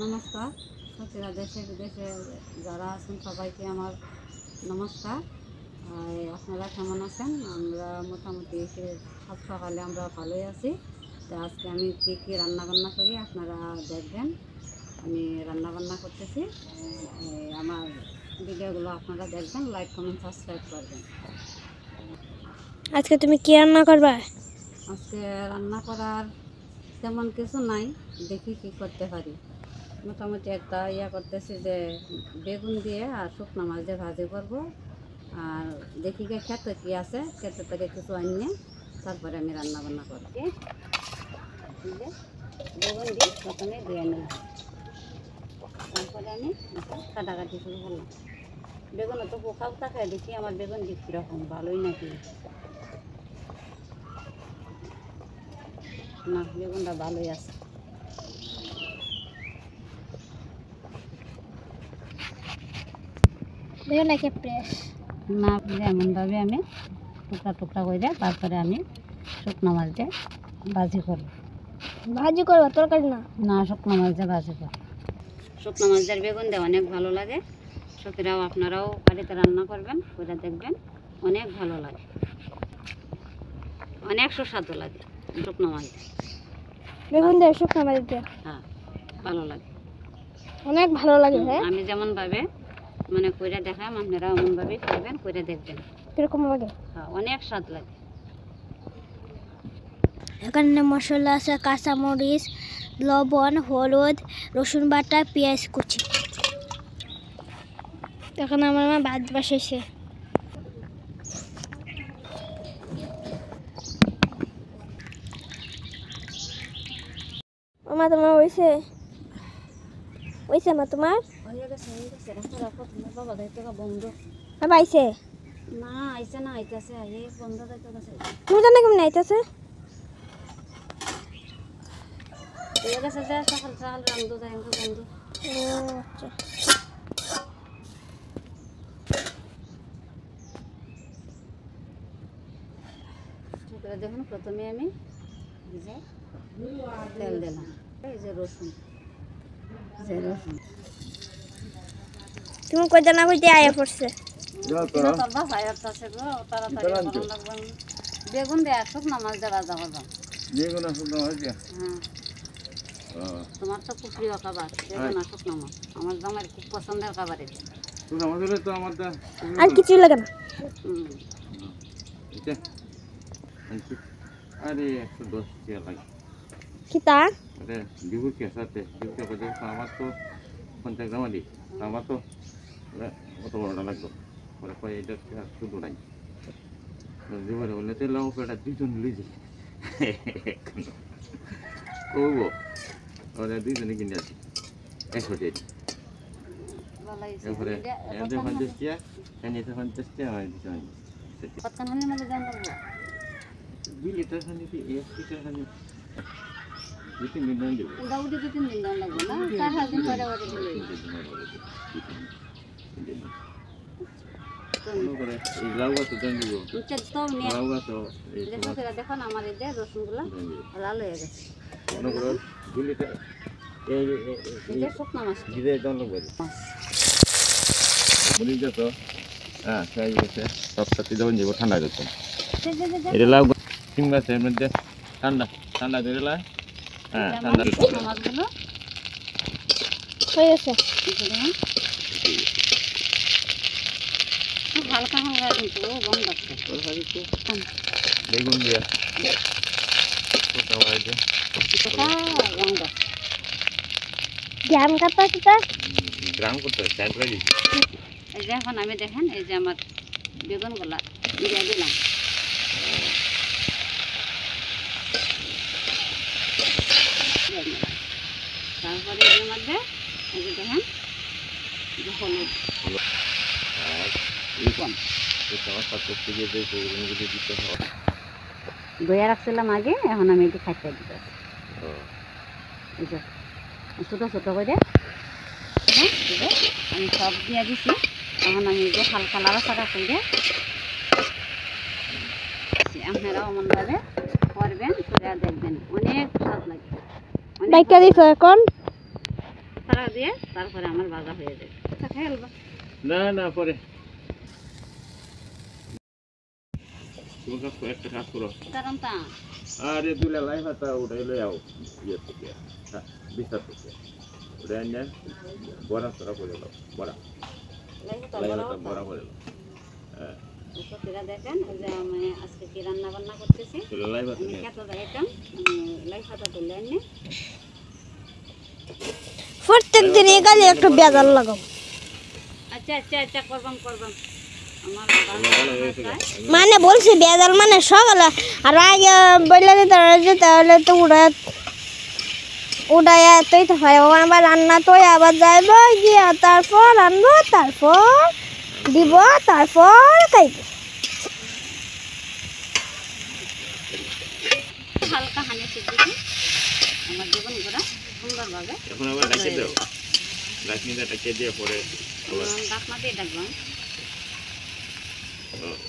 নমস্কার সাথীরা, দেশে বিদেশে যারা আছেন সবাইকে আমার নমস্কার। আপনারা কেমন আছেন? আমরা মোটামুটি সাত সকালে আমরা ভালোই আছি। তো আজকে আমি কী রান্নাবান্না করি আপনারা দেখবেন। আমি রান্নাবান্না করতেছি, আমার ভিডিওগুলো আপনারা দেখবেন, লাইক কমেন্ট সাবস্ক্রাইব করবেন। আজকে তুমি কি রান্না করবা? আজকে রান্না করার তেমন কিছু নাই, দেখি কি করতে পারি। মোটামুটি একটা করতেছি যে বেগুন দিয়ে আর শুকনো মাছ দিয়ে ভাজি করবো। আর দেখি গে খেতে কি আছে, খেতে থেকে কিছু আনিয়ে তারপরে আমি রান্না বান্না করবো। বেগুন দিয়ে প্রথমে ধুয়ে নিলাম, তারপরে আমি কাটাকাটি শুরু করলাম। বেগুনও তো পোকাও থাকে, দেখি আমার বেগুন দিয়ে কীরকম, ভালোই নাকি না। বেগুনটা ভালোই আছে। বেগুন নাকি ফ্রেশ না, এমনভাবে আমি টুকরা টুকরা করে তারপরে আমি শুকনো মাছ দিয়ে ভাজি করবো। ভাজি করবা, তরকারি না? না, শুকনো মাছ দিয়ে ভাজি করবো। শুকনো মাছ দিয়ে বেগুন দিয়ে অনেক ভালো লাগে। সত্যিরাও আপনারাও বাড়িতে রান্না করবেন, করে দেখবেন, অনেক ভালো লাগে, অনেক সুস্বাদু লাগে শুকনো মাছ দিয়ে। বেগুন দিয়ে শুকনো মাছ দিয়ে হ্যাঁ, ভালো লাগে, অনেক ভালো লাগে। হ্যাঁ, আমি যেমনভাবে মানে করে দেখাম আপনারা এমনভাবেই করবেন, করে দেখবেন কিরকম লাগে। হ্যাঁ, অনেক স্বাদ লাগে। এখানে মশলা আছে, কাঁচামরিচ, লবণ, হলুদ, রসুন বাটা, পেঁয়াজ কুচি। এখন আমার মা ভাত বসাইছে। মা তোমার হয়েছে? হয়েছে মা তোমার? হয়ে গেছে, রাখো রাখো, তোমার বাবা দায়িত্ব বন্ধু। হ্যাঁ পাইছে না, আইসে না, আইতেছে, আইয়ে বন্ধ দায়িত্ব গেছে। তুমি জানো কেমন আইতেছে? হয়ে গেছে যে সকাল সকাল রান্ধু যায় বন্ধু। আচ্ছা, দেখুন, প্রথমে আমি তেল দিলাম, এই যে রসুন, তুমি কই জানা কইতে আয়া পড়ছে? বেগুন দেয়া শুকনো মাছ দিয়ে ভাজা করবা। হ্যাঁ, তোমার তো খুব প্রিয় খাবার বেগুন আর শুকনো মাছ। আমার জামাইয়ের খুব পছন্দের খাবার এটা। আর কিছু লাগে না? আরে 110 টাকা লাগে। কিতা? আরে বিভু কে সাথে বিভু কে বাজে আমার তো 50 গ্রাম দি, আমার তো কত বড়টা লাগলো। পরে কই এটা শুধু নাই। জীবনে বলে তেল ওটা দুজন লিজি। ওগো ওরে দুজনে কিনে আছে 100 টাকা। এরপরে এতে 50 টাকা, এতে 50 টাকা হয় দিতে হয়। কতখানি মানে জানো? 2 লিটার পানি দিয়ে 1 লিটার পানি 2-3 দিন দেবো। উড়াউড়ি 2-3 দিন দেওয়া লাগবে না, 4-5 দিন পরে পরে দিলে এই লাউ গাছ দেন দিব। লাউ গাছ দেখুন আমার এই যে রসুনগুলো লাল হয়ে গেছে। মনে করো 2 লিটার এই যে শুকনো মাছ জিরে দেন লাগবে। বলি যত হ্যাঁ খাই গেছে সব সাথে যখন যাব ঠান্ডা যাচ্ছে। এটা লাউ তিন গাছের মধ্যে ঠান্ডা ঠান্ডা ধরে লা। হ্যাঁ, ঠান্ডা মাছগুলো হয়ে গেছে। হালকা হালকা কিন্তু গন্ধ আছে। বেগুন দিয়ে গন্ধ গ্রাম কাটা কিতা গ্রাম করতে চাই লাগে। এই যে এখন আমি দেখেন এই যে আমার বেগুনগুলা দিয়ে দিলাম। তারপরে এর মধ্যে এই যে দেখেন হলুদ দইয়া রাখছিলাম আগে, এখন আমি এটি খাইতে দিতে এই যে ছোটো ছোটো করে আমি সব দিয়ে দিছি। এখন আমি এই যে হালকা লাড়াচাড়া করে আপনারা এমনভাবে করবেন, করে দেখবেন, অনেক স্বাদ লাগে। এখন নাড়াচাড়া দিয়ে তারপরে আমার ভাজা হয়ে যাবে। আচ্ছা খেয়ে ফেলবা। না না পরে তুমি একটা কাজ করো, কারণ তা আরে দুলা লাই পাতা উঠাই লই আও ইয়ে থেকে বিস্তার থেকে উঠাই আনে বড়া সরা করে দাও, বড়া লাই পাতা বড়া করে দাও। হ্যাঁ সত্যিটা দেখেন, ওই যে আমি আজকে কি রান্না বান্না করতেছি। লাই পাতা আমি খেতে যাইতাম, লাই পাতা তুলে আনি। প্রত্যেক দিন একালে একটু বেজার লাগাও। আচ্ছা আচ্ছা আচ্ছা করবাম করবাম। আমার ভালো হয়েছে গা। মানে বলছি বেজাল মানে সকালে আর আগে বললে যে তাহলে তো উড়াইয়া তুই তো হয় ওখানে আবার রান্না তো আবার যাইব গিয়া তারপর রানবো তারপর দিব তারপর খাইব। হালকা হানি সিদ্ধি আমার জীবন ঘোরা সুন্দরভাবে। এখন আবার ডাকে দাও, ডাকনিটা ডাকে দিয়ে পরে আবার ডাকনা দিয়ে ডাকবাম।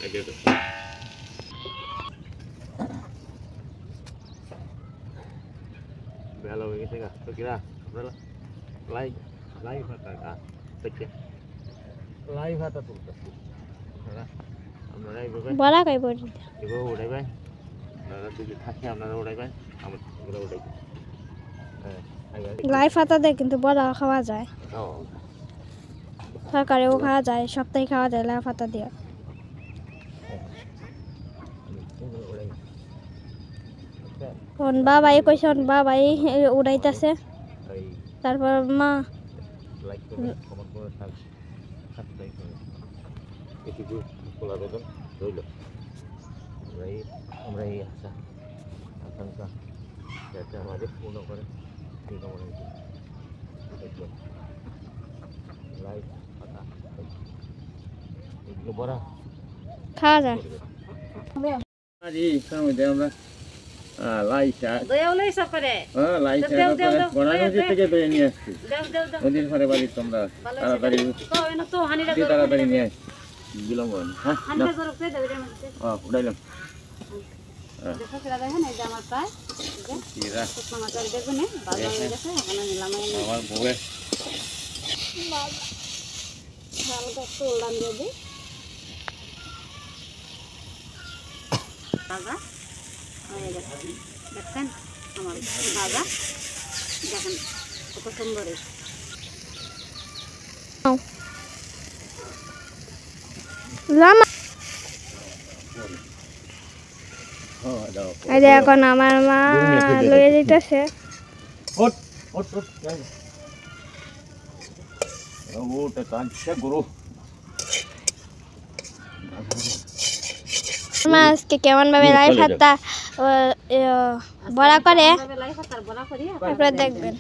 ডাকে দাও। ভালো হয়ে গেছে গা তো কিরা আপনারা লাই লাই ভাতা গা দেখে লাই ভাতা তুলতেছি আপনারা এইভাবে বড়া খাইব এভাবে উড়াইবেন, আপনারা যদি থাকে আপনারা উড়াইবেন, আমরা উড়াইবেন। হ্যাঁ লাই পাতা দিয়ে কিন্তু বড়া খাওয়া যায়, সরকারেও খাওয়া যায়, সপ্তাহে খাওয়া যায় লাই পাতা দিয়ে। ওন বাবাই কইছে ওন বাবাই উড়াইতেছে, তারপর মা লাইক করে কমেন্ট করে সাবস্ক্রাইব করে এটুকু খোলা বেতন রইল। আমরা এই আকাঙ্ক্ষা যাতে আমাদের পূর্ণ করে সেই কামনা দেখবেন। লাইক পাতা এগুলো বড়া খাওয়া যায়। আমরা লাই শাক দয়াও লই সফরে লাই শাক বড়া নদী থেকে ধরে নিয়ে আসছি। নদীর ঘরে বাড়ি তোমরা তাড়াতাড়ি তো এনে তো হানিরা তাড়াতাড়ি নিয়ে আসছি, বিলম্ব হয় না। হ্যাঁ হানিরা জরুর তে দেবে মধ্যে। উঠাইলাম। দেখো সেটা দেখেন, এই যে আমার প্রায় এই যে শুকনো মাছের বেগুনে ভাজা হয়ে গেছে। এখন নিলাম আমার বউয়ে হালকা একটু উল্টান দিয়ে দিই। ভাজা হয়ে গেছে, দেখছেন আমার ভাজা, দেখেন কত সুন্দর। এই যে এখন আমার মা লয়ে যাইতেছে। মা আজকে কেমন ভাবে লাই পাতা বড়া করে লাই পাতার বড়া করি, আপনারা দেখবেন।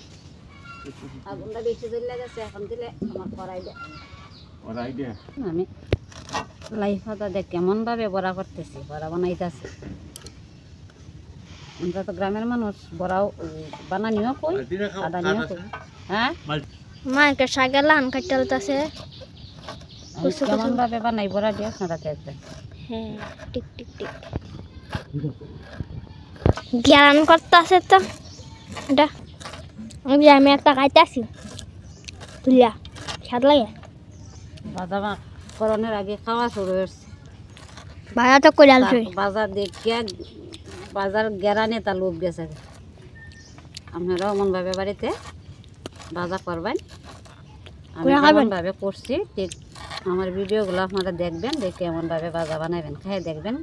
আগুনটা বেশি জ্বলে গেছে, এখন দিলে আমার কড়াই দেয়। আমি লাই পাতা দিয়ে কেমন ভাবে বড়া করতেছি, বড়া বানাইতেছি। আমরা তো গ্রামের মানুষ, বড়াও বানানিও কই আদানিও কই। হ্যাঁ মা একটা শাকের লান কাটতেছে, কেমন ভাবে বানাই বড়া দিয়ে আপনারা দেখবেন। হ্যাঁ টিক টিক টিক জ্ঞান করতেছে তো এটা। আমি একটা খাইতেছি তুলিয়া স্বাদ লাগে। বাজার করণের আগে খাওয়া শুরু হয়েছে। ভাড়া তো করে আলছি বাজার দেখিয়া বাজার গেরানে তা লোক গেছে। আপনারাও এমনভাবে বাড়িতে বাজার করবেন, আমি এমনভাবে করছি। ঠিক আমার ভিডিওগুলো আপনারা দেখবেন, দেখে এমনভাবে বাজা বানাবেন, খাই দেখবেন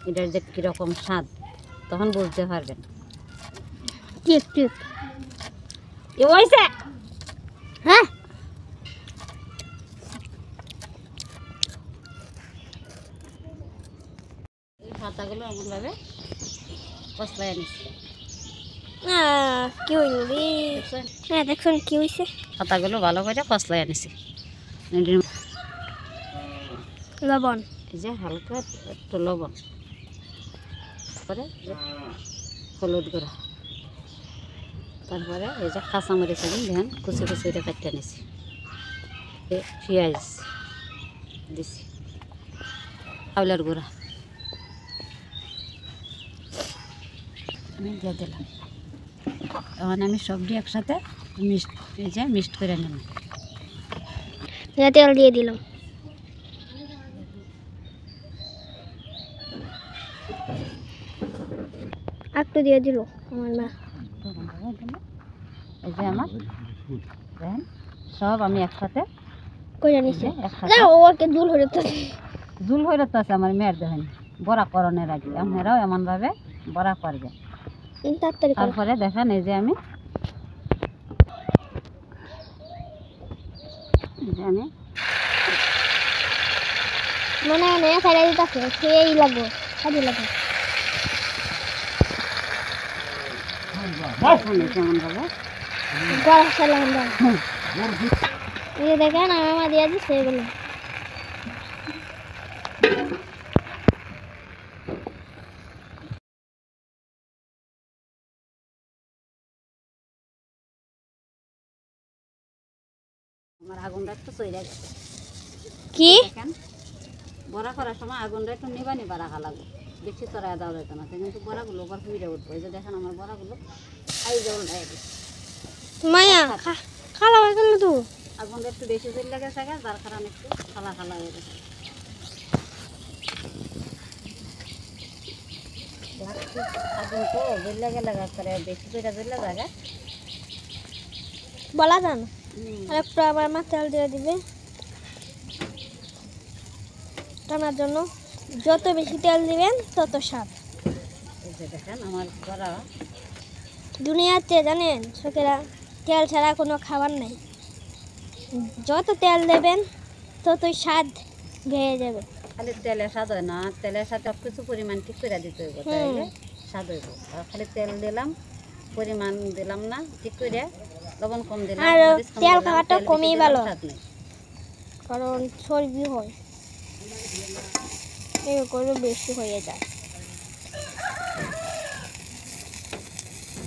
এটার যে কীরকম স্বাদ, তখন বুঝতে পারবেন। ঠিক ঠিক এ হয়েছে। হ্যাঁ এই পাতাগুলো এমনভাবে কষলায় নিচ্ছি। কি হইল রে? হ্যাঁ দেখুন কি হয়েছে। পাতাগুলো ভালো করে কষলায় নিচ্ছি। লবণ, এই যে হালকা একটু লবণ, তারপরে হলুদ গুঁড়া, তারপরে এই যে কাঁচামরিচ আমি ধ্যান কুচি কুচি করে কাটতে নিছি, পেঁয়াজ দিছি, চাউলের গুঁড়া আমি দিয়ে দিলাম। এখন আমি সবজি একসাথে মিক্সড এই যে মিক্সড করে নিলাম। তেল দিয়ে দিলাম। একটু দিয়ে দিল আমার মা। এই যে আমার দেখেন সব আমি একসাথে কইরা নিছে। একসাথে না ওকে জুল হয়ে তো জুল হয়ে তো আছে আমার মেয়ের দেখেন বড়া করণের আগে আপনারাও এমনভাবে বড়া করবেন। তাড়াতাড়ি করো। তারপরে দেখেন এই যে আমি মানে নয়া ছাইড়া দিতাছে সেই লাগো কাজে লাগো। এমনভাবে গলা সালাম দাও। এই দেখেন আমার মা দিয়ে দিছে এগুলো। আমার আগুনটা একটু চইরা গেছে। কি দেখেন বড়া করার সময় আগুনটা একটু নিবা রাখা লাগবে, বেশি চড়াই দেওয়া যেত না, কিন্তু বড়াগুলো ওপর ফুইরে উঠবো। এই যে দেখেন আমার বড়াগুলো আই জল দেয় মায়া খালা হয়ে গেল তো। আগুনটা একটু বেশি চলে গেছে যার কারণে একটু খালা খালা হয়ে গেছে। আগুন তো জ্বললে গেলে করে বেশি করে জ্বললে জায়গা বলা যান আর একটু আবার মা তেল দিয়ে দিবে টানার জন্য। যত বেশি তেল দিবেন তত স্বাদ। এই যে দেখেন আমার বড়া দুনিয়াতে জানেন সকেরা তেল ছাড়া কোনো খাবার নাই। যত তেল দেবেন ততই স্বাদ বেড়ে যাবে। খালি তেলের স্বাদ হয় না, তেলের সাথে সব কিছু পরিমাণ ঠিক করে দিতে হইব, তাহলে স্বাদ হইব। আর খালি তেল দিলাম পরিমাণ দিলাম না ঠিক করে, লবণ কম দিলাম, আর মরিচ কম তেল দিলাম, খাওয়াটা তেল বেশি কমই দিলাম, ভালো। স্বাদ নেই। কারণ চর্বি হয় এই করে বেশি হয়ে যায়।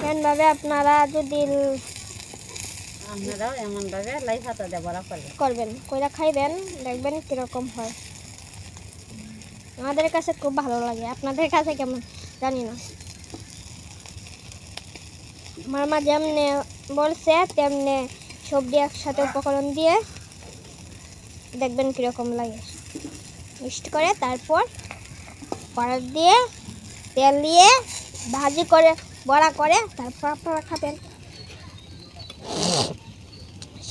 এমনভাবে আপনারা যদি আপনারাও এমনভাবে লাই পাতা দিয়ে বড়া করবেন কইরা খাইবেন দেখবেন কিরকম হয়। আমাদের কাছে খুব ভালো লাগে, আপনাদের কাছে কেমন জানি না। আমার মা যেমনি বলছে তেমনি সবজি একসাথে উপকরণ দিয়ে দেখবেন কিরকম লাগে। মিক্সড করে তারপর কড়াই দিয়ে তেল দিয়ে ভাজি করে বড়া করে তারপর আপনারা খাবেন,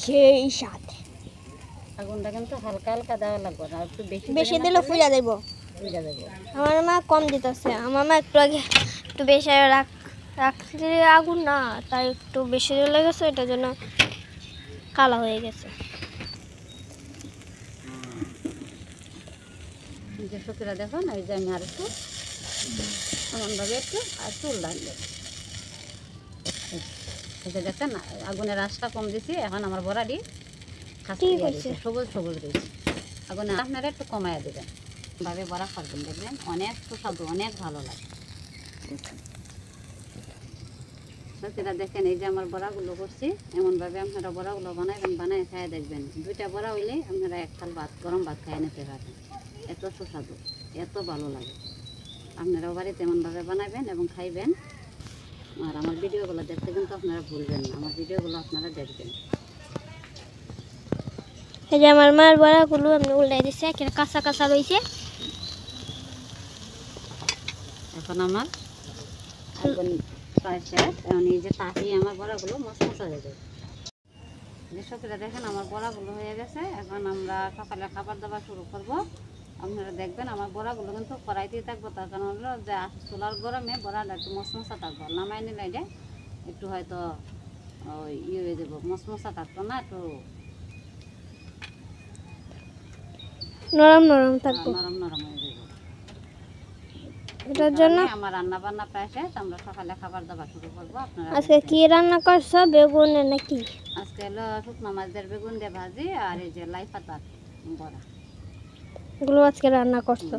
সেই স্বাদ। আগুনটা কিন্তু হালকা হালকা দেওয়া লাগবে না, একটু বেশি বেশি দিলে ফুলে দেব। ফুলে দেবো। আমার মা কম দিতেছে, আমার মা একটু আগে একটু বেশি রাখছে আগুন না, তাই একটু বেশি দিলে গেছে, এটার জন্য কালো হয়ে গেছে। যে সকিরা দেখুন এই যে আমি আর একটু এমনভাবে একটু আর চুল লাগবে। এই যে দেখেন আগুনের আঁচটা কম দিছি, এখন আমার বড়াটি খাসি সবুজ সবুজ রয়েছে। আগুনে আপনারা একটু কমাইয়া দেবেন, ভাবে বড়া খাবেন দেখবেন অনেক সুস্বাদু, অনেক ভালো লাগে। সকিরা দেখেন এই যে আমার বড়াগুলো করছি, এমনভাবে আপনারা বড়াগুলো বানাইবেন, বানাই খাইয়ে দেখবেন। দুইটা বড়া হইলে আপনারা এক থাল ভাত গরম ভাত খাইয়ে নিতে পারবেন, এত সুস্বাদু, এত ভালো লাগে। আপনারাও বাড়িতে এমনভাবে বানাবেন এবং খাইবেন। আর আমার ভিডিওগুলো দেখতে কিন্তু আপনারা ভুলবেন না, আমার ভিডিওগুলো আপনারা দেখবেন। এই যে আমার মার বড়াগুলো আমি উল্টাই দিচ্ছি, কাঁচা কাঁচা রয়েছে। এখন আমার আগুন প্রায় শেষ, এখন এই যে তাহি আমার বড়াগুলো মশমশা হয়ে যাবে। যে সকিরা দেখেন আমার বড়াগুলো হয়ে গেছে, এখন আমরা সকালে খাবার দাবার শুরু করব। আপনারা দেখবেন আমার বড়াগুলো কিন্তু কড়াইতেই থাকবো, তার কারণ হলো যে চুলার গরমে বড়াটা একটু মশমশা থাকবো, নামাই নিলে একটু হয়তো ইয়ে হয়ে যাবো, মশমশা থাকতো না, একটু নরম নরম থাকবো, নরম নরম হয়ে যাবো। এটার জন্য আমার রান্না বান্না প্রায় শেষ, আমরা সকালে খাবার দাবার শুরু করবো। আপনারা আজকে কি রান্না করছো? বেগুন নাকি? আজকে হলো শুকনো মাছের বেগুন দিয়ে ভাজি আর এই যে লাই পাতার বড়া, এগুলো আজকে রান্না করছো?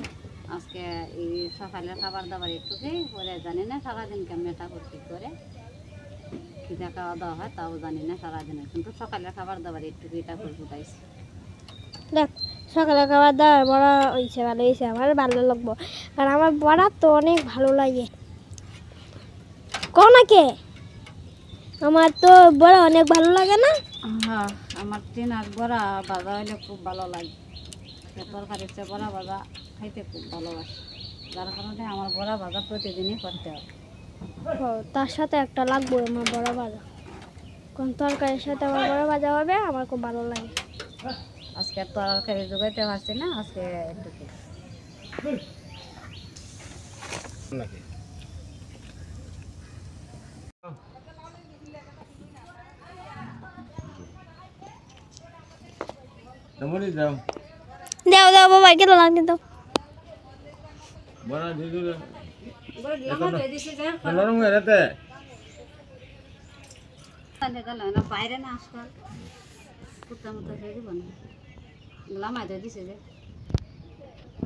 আজকে এই সকালের খাবার দাবার একটুকুই পরে, জানি না সারাদিন কেমন ঠাকুর ঠিক করে খিদা খাওয়া দাওয়া হয় তাও জানি না সারাদিনে, কিন্তু সকালের খাবার দাবার একটুকুই ঠাকুর ফুটাইছে। দেখ সকালে খাবার দাবার বড়া হয়েছে, ভালো হয়েছে, আমার ভালো লাগবো, কারণ আমার বড়া তো অনেক ভালো লাগে। কোনাকে আমার তো বড়া অনেক ভালো লাগে না। হ্যাঁ, আমার টিনার বড়া ভাজা হইলে খুব ভালো লাগে। তরকারির চেয়ে বড়া ভাজা খাইতে খুব ভালোবাসি, যার কারণে আমার বড়া ভাজা প্রতিদিনই করতে হয়। ও, তার সাথে একটা লাগবে আমার বড়া ভাজা। কোন তরকারির সাথে আমার বড়া ভাজা হবে আমার খুব ভালো লাগে। আজকে তরকারি জোগাইতে পারছি না, আজকে একটু তেমনই দাও দাও দাও বাবা, কেন লাগতে দাও। বড়া দিয়ে দিলে বাইরে নরম হয়ে যেতে না আজকাল কুত্তা মুত্তা খেয়ে দিব না, এগুলা মাইতে দিছে যে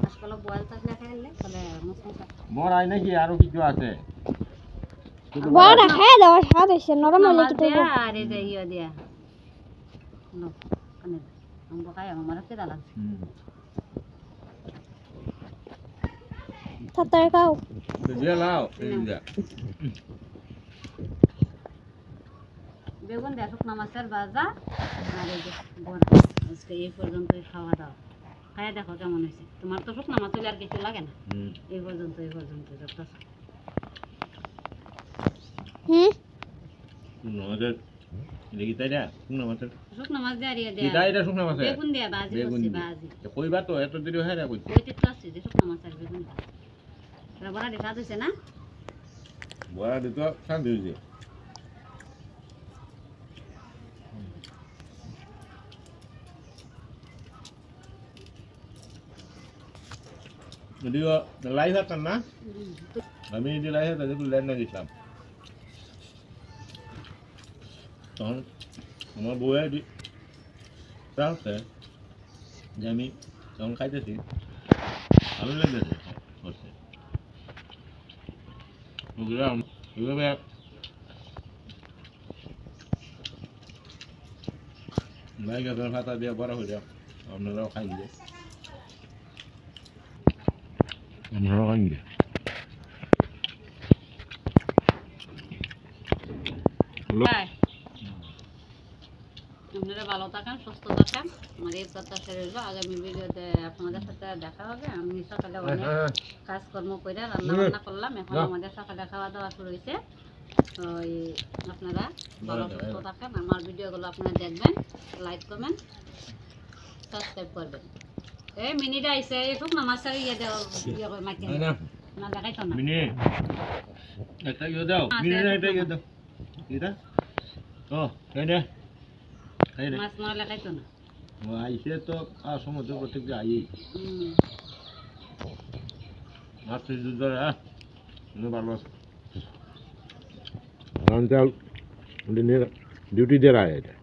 আজকাল বয়েল থাকলে খাইলে তাহলে বড়াই নাকি আরো কিছু আছে বড়া খাই দাও, স্বাদ হইছে, নরম হলে কি করব। আর এই যে ইয়ে দিয়া নো কানে আমরা খাই আমার কেদা লাগছে। তাড়াতাড়ি খাও। দিয়ে লাও এই দিয়া বেগুন দেয়া শুকনো মাছের ভাজা আর এই যে বড়া। আজকে এই পর্যন্তই খাওয়া দাওয়া, খাইয়া দেখো কেমন হয়েছে। তোমার তো শুকনো মাছ হলে আর কিছু লাগে না, এই পর্যন্ত যত আমাদের দেখি তাই না শুকনো মাছের শুকনো মাছ দিয়ে আর ইয়ে কি দেয়া তাই এটা শুকনো মাছের বেগুন দেয়া ভাজি বেগুন করছি, দিয়ে। ভাজি তো কইবা তো এত দেরি হয় না কইতে ওইটি তো আসছে যে শুকনো মাছ আর বেগুন এটা বড়া দেখা দিছে না। বড়া দিতে শান্তি হয়েছে যদিও লাই থাকতাম না, আমি যদি লাই থাকতাম একটু ল্যান্ড না গেছিলাম তখন আমার বউয়ের চাচ্ছে যে আমি যখন খাইতেছি ভালো লেগেছে হচ্ছে বুঝলাম এইভাবে লাই গাছের পাতা দিয়ে বড় হয়ে যাও, আপনারাও খাই দিয়ে আপনারাও খাই দিয়ে আপনারা ভালো থাকেন, সুস্থ থাকেন, আমার এই প্রত্যাশা রইল। আগামী ভিডিওতে আপনাদের সাথে দেখা হবে। আমি সকালে অনেক কাজকর্ম করে রান্না বান্না করলাম, এখন আমাদের সকালে খাওয়া দাওয়া শুরু হয়েছে। ওই আপনারা ভালো সুস্থ থাকেন, আমার ভিডিওগুলো আপনারা দেখবেন, লাইক কমেন্ট সাবস্ক্রাইব করবেন। এই মিনিটা আইসে এই শুকনো মাছের ইয়ে দেওয়া ইয়ে করে মাইকে না দেখাইতো না মিনি একটা ইয়ে দাও, মিনি একটা ইয়ে দাও এটা ও এই নে এই নে মাছ মারলে খাইতো না। ও আইসে তো সমুদ্র প্রত্যেক যে আই মাছ ধরে ভালো আছে ডিউটি দিয়ে রায় এটা